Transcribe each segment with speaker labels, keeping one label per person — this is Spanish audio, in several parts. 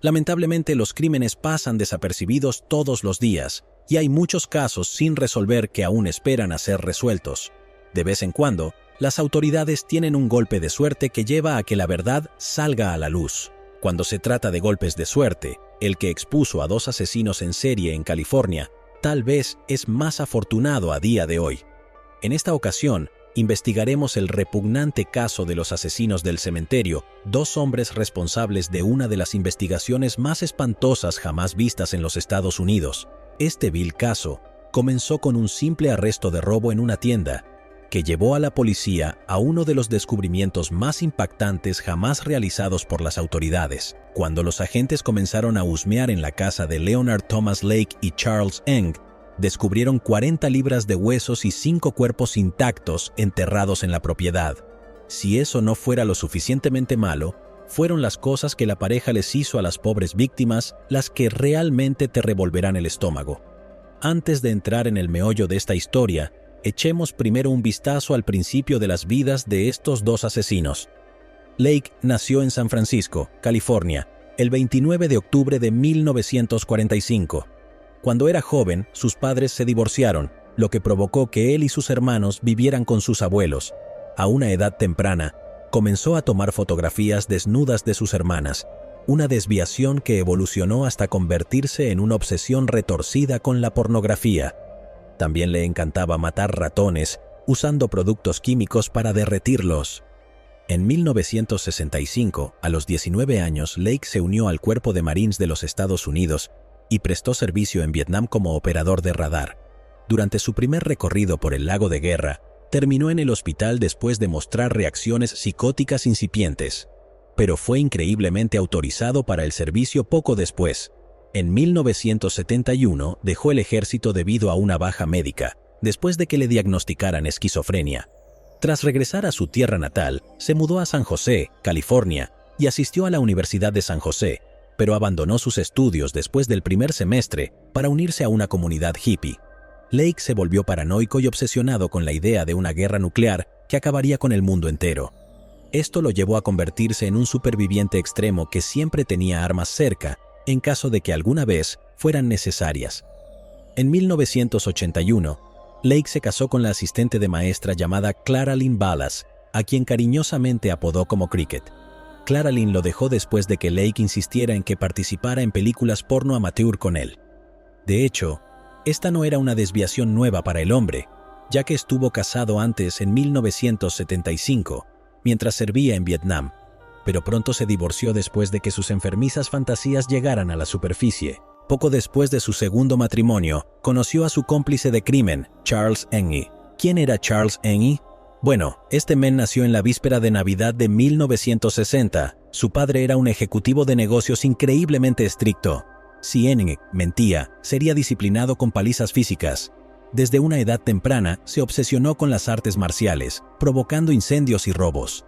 Speaker 1: Lamentablemente, los crímenes pasan desapercibidos todos los días, y hay muchos casos sin resolver que aún esperan a ser resueltos. De vez en cuando, las autoridades tienen un golpe de suerte que lleva a que la verdad salga a la luz. Cuando se trata de golpes de suerte, el que expuso a 2 asesinos en serie en California tal vez es más afortunado a día de hoy. En esta ocasión, investigaremos el repugnante caso de los asesinos del cementerio, 2 hombres responsables de una de las investigaciones más espantosas jamás vistas en los Estados Unidos. Este vil caso comenzó con un simple arresto de robo en una tienda, que llevó a la policía a uno de los descubrimientos más impactantes jamás realizados por las autoridades. Cuando los agentes comenzaron a husmear en la casa de Leonard Thomas Lake y Charles Eng, descubrieron 40 libras de huesos y 5 cuerpos intactos enterrados en la propiedad. Si eso no fuera lo suficientemente malo, fueron las cosas que la pareja les hizo a las pobres víctimas las que realmente te revolverán el estómago. Antes de entrar en el meollo de esta historia, echemos primero un vistazo al principio de las vidas de estos 2 asesinos. Lake nació en San Francisco, California, el 29 de octubre de 1945. Cuando era joven, sus padres se divorciaron, lo que provocó que él y sus hermanos vivieran con sus abuelos. A una edad temprana, comenzó a tomar fotografías desnudas de sus hermanas, una desviación que evolucionó hasta convertirse en una obsesión retorcida con la pornografía. También le encantaba matar ratones, usando productos químicos para derretirlos. En 1965, a los 19 años, Lake se unió al Cuerpo de Marines de los Estados Unidos y prestó servicio en Vietnam como operador de radar. Durante su primer recorrido por el lago de guerra, terminó en el hospital después de mostrar reacciones psicóticas incipientes, pero fue increíblemente autorizado para el servicio poco después. En 1971 dejó el ejército debido a una baja médica, después de que le diagnosticaran esquizofrenia. Tras regresar a su tierra natal, se mudó a San José, California, y asistió a la Universidad de San José, pero abandonó sus estudios después del primer semestre para unirse a una comunidad hippie. Lake se volvió paranoico y obsesionado con la idea de una guerra nuclear que acabaría con el mundo entero. Esto lo llevó a convertirse en un superviviente extremo que siempre tenía armas cerca, en caso de que alguna vez fueran necesarias. En 1981, Lake se casó con la asistente de maestra llamada Clara Lynn Ballas, a quien cariñosamente apodó como Cricket. Clara Lynn lo dejó después de que Lake insistiera en que participara en películas porno amateur con él. De hecho, esta no era una desviación nueva para el hombre, ya que estuvo casado antes en 1975, mientras servía en Vietnam, pero pronto se divorció después de que sus enfermizas fantasías llegaran a la superficie. Poco después de su segundo matrimonio, conoció a su cómplice de crimen, Charles Eng. ¿Quién era Charles Eng? Bueno, este men nació en la víspera de Navidad de 1960. Su padre era un ejecutivo de negocios increíblemente estricto. Si Eng mentía, sería disciplinado con palizas físicas. Desde una edad temprana, se obsesionó con las artes marciales, provocando incendios y robos.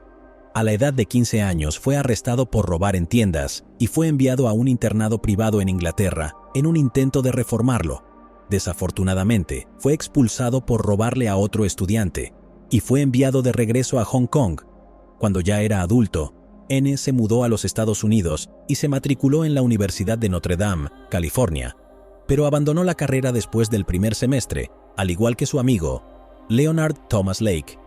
Speaker 1: A la edad de 15 años fue arrestado por robar en tiendas y fue enviado a un internado privado en Inglaterra en un intento de reformarlo. Desafortunadamente, fue expulsado por robarle a otro estudiante y fue enviado de regreso a Hong Kong. Cuando ya era adulto, N se mudó a los Estados Unidos y se matriculó en la Universidad de Notre Dame, California, pero abandonó la carrera después del primer semestre, al igual que su amigo, Leonard Thomas Lake.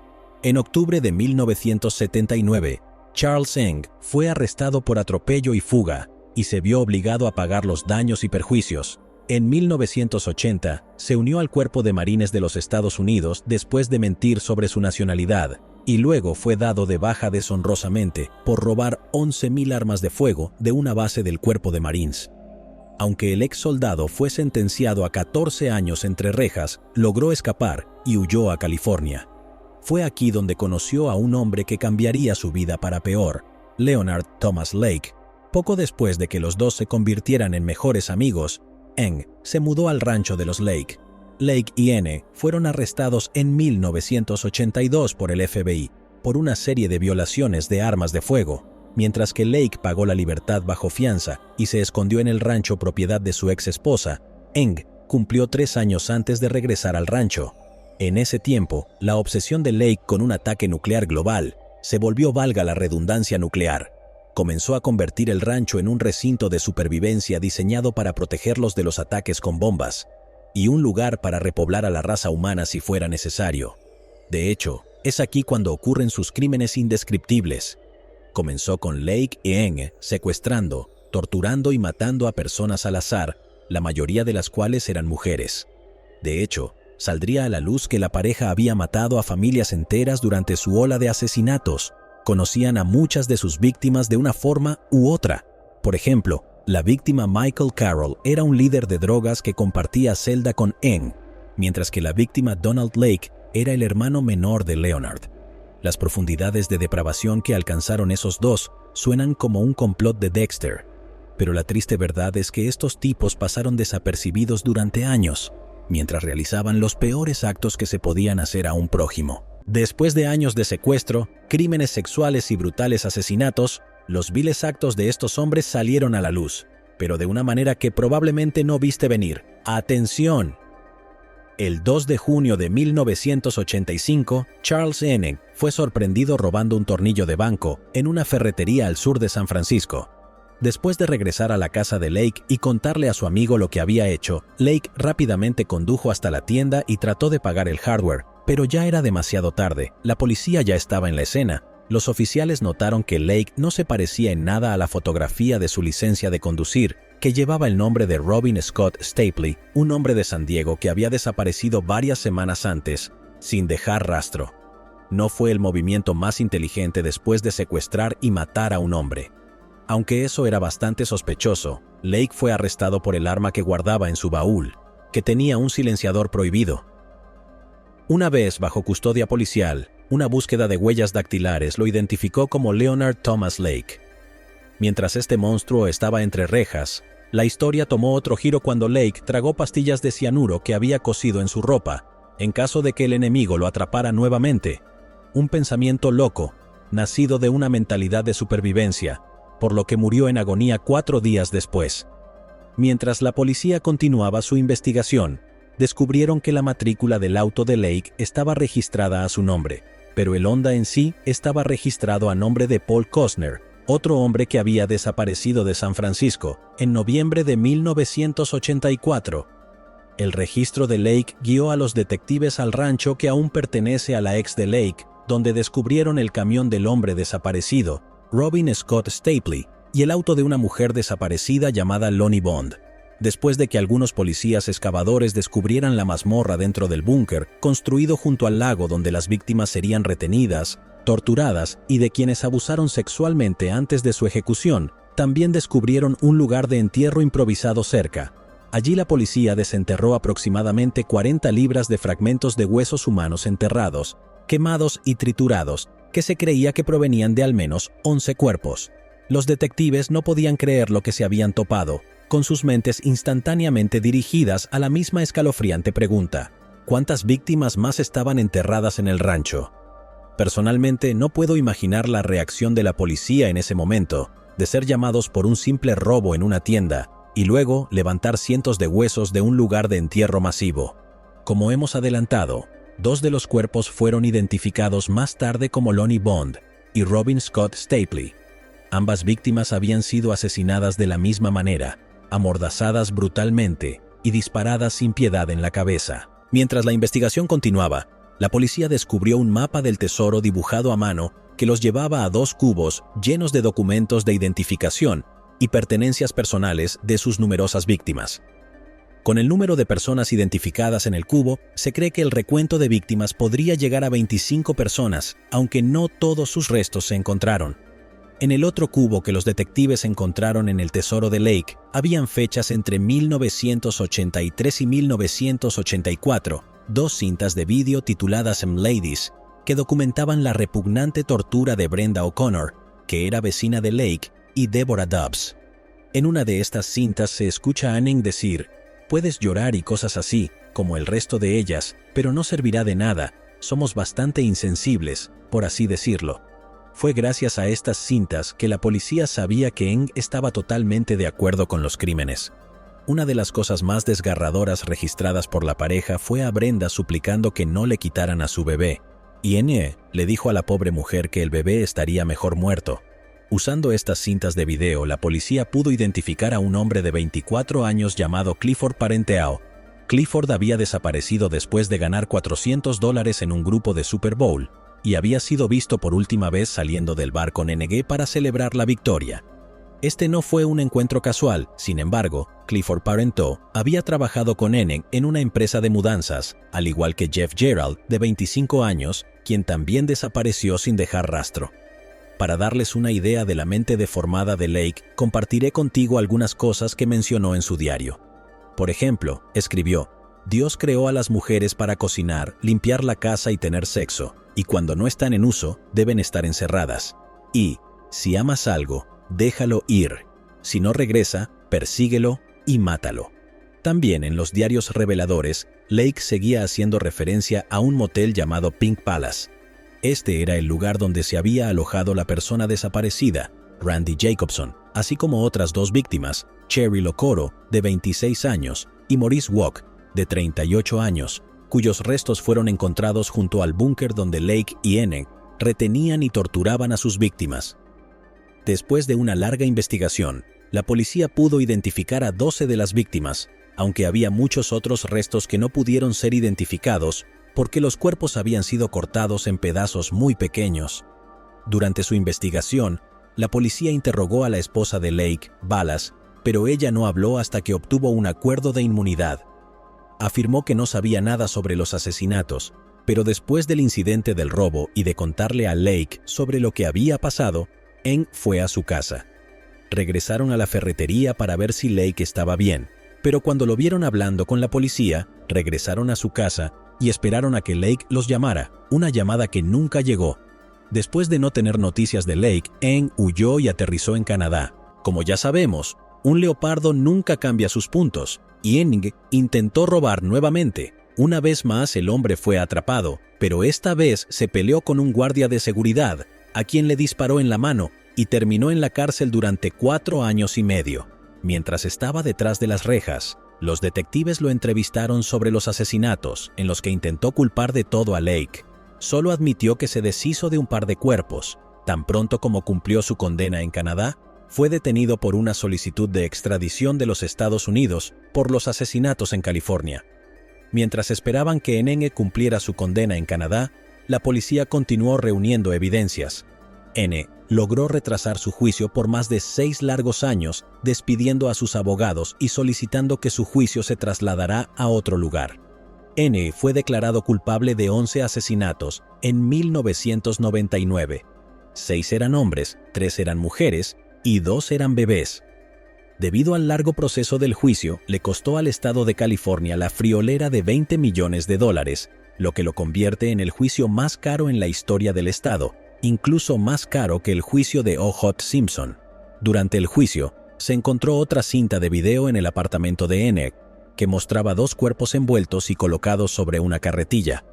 Speaker 1: En octubre de 1979, Charles Eng fue arrestado por atropello y fuga y se vio obligado a pagar los daños y perjuicios. En 1980, se unió al Cuerpo de Marines de los Estados Unidos después de mentir sobre su nacionalidad y luego fue dado de baja deshonrosamente por robar 11,000 armas de fuego de una base del Cuerpo de Marines. Aunque el ex soldado fue sentenciado a 14 años entre rejas, logró escapar y huyó a California. Fue aquí donde conoció a un hombre que cambiaría su vida para peor, Leonard Thomas Lake. Poco después de que los dos se convirtieran en mejores amigos, Eng se mudó al rancho de los Lake. Lake y N fueron arrestados en 1982 por el FBI por una serie de violaciones de armas de fuego, mientras que Lake pagó la libertad bajo fianza y se escondió en el rancho propiedad de su ex esposa. Eng cumplió 3 años antes de regresar al rancho. En ese tiempo, la obsesión de Lake con un ataque nuclear global se volvió, valga la redundancia, nuclear. comenzó a convertir el rancho en un recinto de supervivencia diseñado para protegerlos de los ataques con bombas, y un lugar para repoblar a la raza humana si fuera necesario. De hecho, es aquí cuando ocurren sus crímenes indescriptibles. Comenzó con Lake y Eng secuestrando, torturando y matando a personas al azar, la mayoría de las cuales eran mujeres. De hecho, saldría a la luz que la pareja había matado a familias enteras durante su ola de asesinatos. Conocían a muchas de sus víctimas de una forma u otra. Por ejemplo, la víctima Michael Carroll era un líder de drogas que compartía celda con Eng, mientras que la víctima Donald Lake era el hermano menor de Leonard. Las profundidades de depravación que alcanzaron esos dos suenan como un complot de Dexter, pero la triste verdad es que estos tipos pasaron desapercibidos durante años, mientras realizaban los peores actos que se podían hacer a un prójimo. Después de años de secuestro, crímenes sexuales y brutales asesinatos, los viles actos de estos hombres salieron a la luz, pero de una manera que probablemente no viste venir. ¡Atención! El 2 de junio de 1985, Charles Enning fue sorprendido robando un tornillo de banco en una ferretería al sur de San Francisco. Después de regresar a la casa de Lake y contarle a su amigo lo que había hecho, Lake rápidamente condujo hasta la tienda y trató de pagar el hardware, pero ya era demasiado tarde. La policía ya estaba en la escena. Los oficiales notaron que Lake no se parecía en nada a la fotografía de su licencia de conducir, que llevaba el nombre de Robin Scott Stapley, un hombre de San Diego que había desaparecido varias semanas antes, sin dejar rastro. No fue el movimiento más inteligente después de secuestrar y matar a un hombre. Aunque eso era bastante sospechoso, Lake fue arrestado por el arma que guardaba en su baúl, que tenía un silenciador prohibido. Una vez bajo custodia policial, una búsqueda de huellas dactilares lo identificó como Leonard Thomas Lake. Mientras este monstruo estaba entre rejas, la historia tomó otro giro cuando Lake tragó pastillas de cianuro que había cocido en su ropa, en caso de que el enemigo lo atrapara nuevamente. Un pensamiento loco, nacido de una mentalidad de supervivencia, por lo que murió en agonía 4 días después. Mientras la policía continuaba su investigación, descubrieron que la matrícula del auto de Lake estaba registrada a su nombre, pero el Honda en sí estaba registrado a nombre de Paul Costner, otro hombre que había desaparecido de San Francisco en noviembre de 1984. El registro de Lake guió a los detectives al rancho que aún pertenece a la ex de Lake, donde descubrieron el camión del hombre desaparecido, Robin Scott Stapley, y el auto de una mujer desaparecida llamada Lonnie Bond. Después de que algunos policías excavadores descubrieran la mazmorra dentro del búnker, construido junto al lago donde las víctimas serían retenidas, torturadas y de quienes abusaron sexualmente antes de su ejecución, también descubrieron un lugar de entierro improvisado cerca. Allí la policía desenterró aproximadamente 40 libras de fragmentos de huesos humanos enterrados, quemados y triturados, que se creía que provenían de al menos 11 cuerpos. Los detectives no podían creer lo que se habían topado, con sus mentes instantáneamente dirigidas a la misma escalofriante pregunta: ¿cuántas víctimas más estaban enterradas en el rancho? Personalmente no puedo imaginar la reacción de la policía en ese momento, de ser llamados por un simple robo en una tienda, y luego levantar cientos de huesos de un lugar de entierro masivo. Como hemos adelantado, 2 de los cuerpos fueron identificados más tarde como Lonnie Bond y Robin Scott Stapley. Ambas víctimas habían sido asesinadas de la misma manera, amordazadas brutalmente y disparadas sin piedad en la cabeza. Mientras la investigación continuaba, la policía descubrió un mapa del tesoro dibujado a mano que los llevaba a 2 cubos llenos de documentos de identificación y pertenencias personales de sus numerosas víctimas. Con el número de personas identificadas en el cubo, se cree que el recuento de víctimas podría llegar a 25 personas, aunque no todos sus restos se encontraron. En el otro cubo que los detectives encontraron en el tesoro de Lake, habían fechas entre 1983 y 1984, 2 cintas de vídeo tituladas Ladies, que documentaban la repugnante tortura de Brenda O'Connor, que era vecina de Lake, y Deborah Dobbs. En una de estas cintas se escucha a Anning decir: «Puedes llorar y cosas así, como el resto de ellas, pero no servirá de nada, somos bastante insensibles, por así decirlo». Fue gracias a estas cintas que la policía sabía que Eng estaba totalmente de acuerdo con los crímenes. Una de las cosas más desgarradoras registradas por la pareja fue a Brenda suplicando que no le quitaran a su bebé, y Eng le dijo a la pobre mujer que el bebé estaría mejor muerto. Usando estas cintas de video, la policía pudo identificar a un hombre de 24 años llamado Clifford Parenthouse. Clifford había desaparecido después de ganar $400 en un grupo de Super Bowl y había sido visto por última vez saliendo del bar con NG para celebrar la victoria. Este no fue un encuentro casual, sin embargo, Clifford Parenthouse había trabajado con NG en una empresa de mudanzas, al igual que Jeff Gerald, de 25 años, quien también desapareció sin dejar rastro. Para darles una idea de la mente deformada de Lake, compartiré contigo algunas cosas que mencionó en su diario. Por ejemplo, escribió: Dios creó a las mujeres para cocinar, limpiar la casa y tener sexo, y cuando no están en uso, deben estar encerradas. Y, si amas algo, déjalo ir. Si no regresa, persíguelo y mátalo. También en los diarios reveladores, Lake seguía haciendo referencia a un motel llamado Pink Palace. Este era el lugar donde se había alojado la persona desaparecida, Randy Jacobson, así como otras dos víctimas, Cherry Locoro, de 26 años, y Maurice Walk, de 38 años, cuyos restos fueron encontrados junto al búnker donde Lake y NG retenían y torturaban a sus víctimas. Después de una larga investigación, la policía pudo identificar a 12 de las víctimas, aunque había muchos otros restos que no pudieron ser identificados porque los cuerpos habían sido cortados en pedazos muy pequeños. Durante su investigación, la policía interrogó a la esposa de Lake, Ballas, pero ella no habló hasta que obtuvo un acuerdo de inmunidad. Afirmó que no sabía nada sobre los asesinatos, pero después del incidente del robo y de contarle a Lake sobre lo que había pasado, NG fue a su casa. Regresaron a la ferretería para ver si Lake estaba bien, pero cuando lo vieron hablando con la policía, regresaron a su casa y esperaron a que Lake los llamara, una llamada que nunca llegó. Después de no tener noticias de Lake, NG huyó y aterrizó en Canadá. Como ya sabemos, un leopardo nunca cambia sus puntos, y NG intentó robar nuevamente. Una vez más el hombre fue atrapado, pero esta vez se peleó con un guardia de seguridad, a quien le disparó en la mano y terminó en la cárcel durante 4 años y medio. Mientras estaba detrás de las rejas, los detectives lo entrevistaron sobre los asesinatos, en los que intentó culpar de todo a Lake. Solo admitió que se deshizo de un par de cuerpos. Tan pronto como cumplió su condena en Canadá, fue detenido por una solicitud de extradición de los Estados Unidos por los asesinatos en California. Mientras esperaban que NG cumpliera su condena en Canadá, la policía continuó reuniendo evidencias. NG logró retrasar su juicio por más de 6 largos años, despidiendo a sus abogados y solicitando que su juicio se trasladara a otro lugar. NG fue declarado culpable de 11 asesinatos en 1999. 6 eran hombres, 3 eran mujeres y 2 eran bebés. Debido al largo proceso del juicio, le costó al estado de California la friolera de $20 millones, lo que lo convierte en el juicio más caro en la historia del estado, incluso más caro que el juicio de O.J. Simpson. Durante el juicio, se encontró otra cinta de video en el apartamento de NG, que mostraba 2 cuerpos envueltos y colocados sobre una carretilla.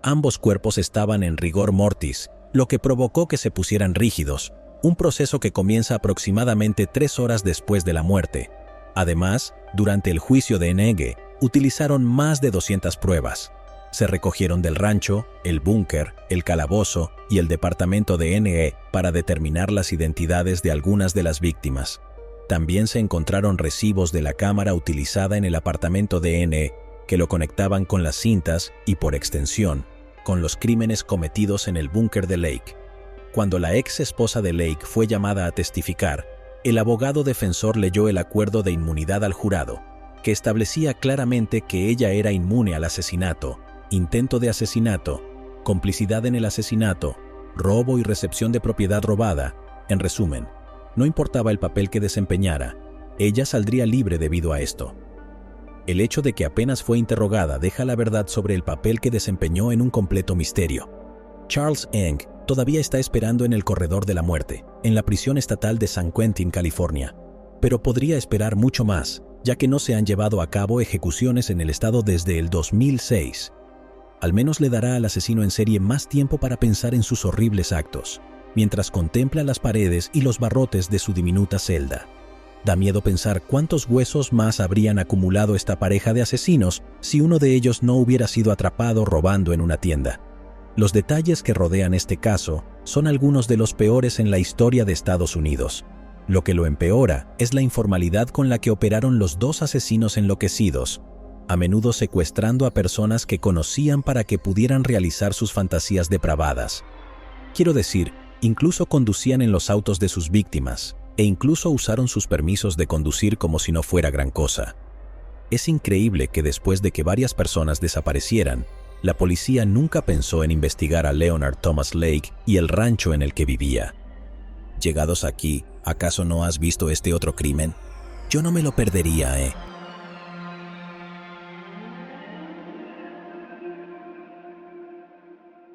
Speaker 1: Ambos cuerpos estaban en rigor mortis, lo que provocó que se pusieran rígidos, un proceso que comienza aproximadamente 3 horas después de la muerte. Además, durante el juicio de NG, utilizaron más de 200 pruebas. Se recogieron del rancho, el búnker, el calabozo y el departamento de NG para determinar las identidades de algunas de las víctimas. También se encontraron recibos de la cámara utilizada en el apartamento de NG que lo conectaban con las cintas y, por extensión, con los crímenes cometidos en el búnker de Lake. Cuando la ex esposa de Lake fue llamada a testificar, el abogado defensor leyó el acuerdo de inmunidad al jurado, que establecía claramente que ella era inmune al asesinato, intento de asesinato, complicidad en el asesinato, robo y recepción de propiedad robada. En resumen, no importaba el papel que desempeñara, ella saldría libre debido a esto. El hecho de que apenas fue interrogada deja la verdad sobre el papel que desempeñó en un completo misterio. Charles Ng todavía está esperando en el corredor de la muerte, en la prisión estatal de San Quentin, California, pero podría esperar mucho más, ya que no se han llevado a cabo ejecuciones en el estado desde el 2006. Al menos le dará al asesino en serie más tiempo para pensar en sus horribles actos, mientras contempla las paredes y los barrotes de su diminuta celda. Da miedo pensar cuántos huesos más habrían acumulado esta pareja de asesinos si uno de ellos no hubiera sido atrapado robando en una tienda. Los detalles que rodean este caso son algunos de los peores en la historia de Estados Unidos. Lo que lo empeora es la informalidad con la que operaron los dos asesinos enloquecidos, a menudo secuestrando a personas que conocían para que pudieran realizar sus fantasías depravadas. Quiero decir, incluso conducían en los autos de sus víctimas, e incluso usaron sus permisos de conducir como si no fuera gran cosa. Es increíble que después de que varias personas desaparecieran, la policía nunca pensó en investigar a Leonard Thomas Lake y el rancho en el que vivía. Llegados aquí, ¿acaso no has visto este otro crimen? Yo no me lo perdería,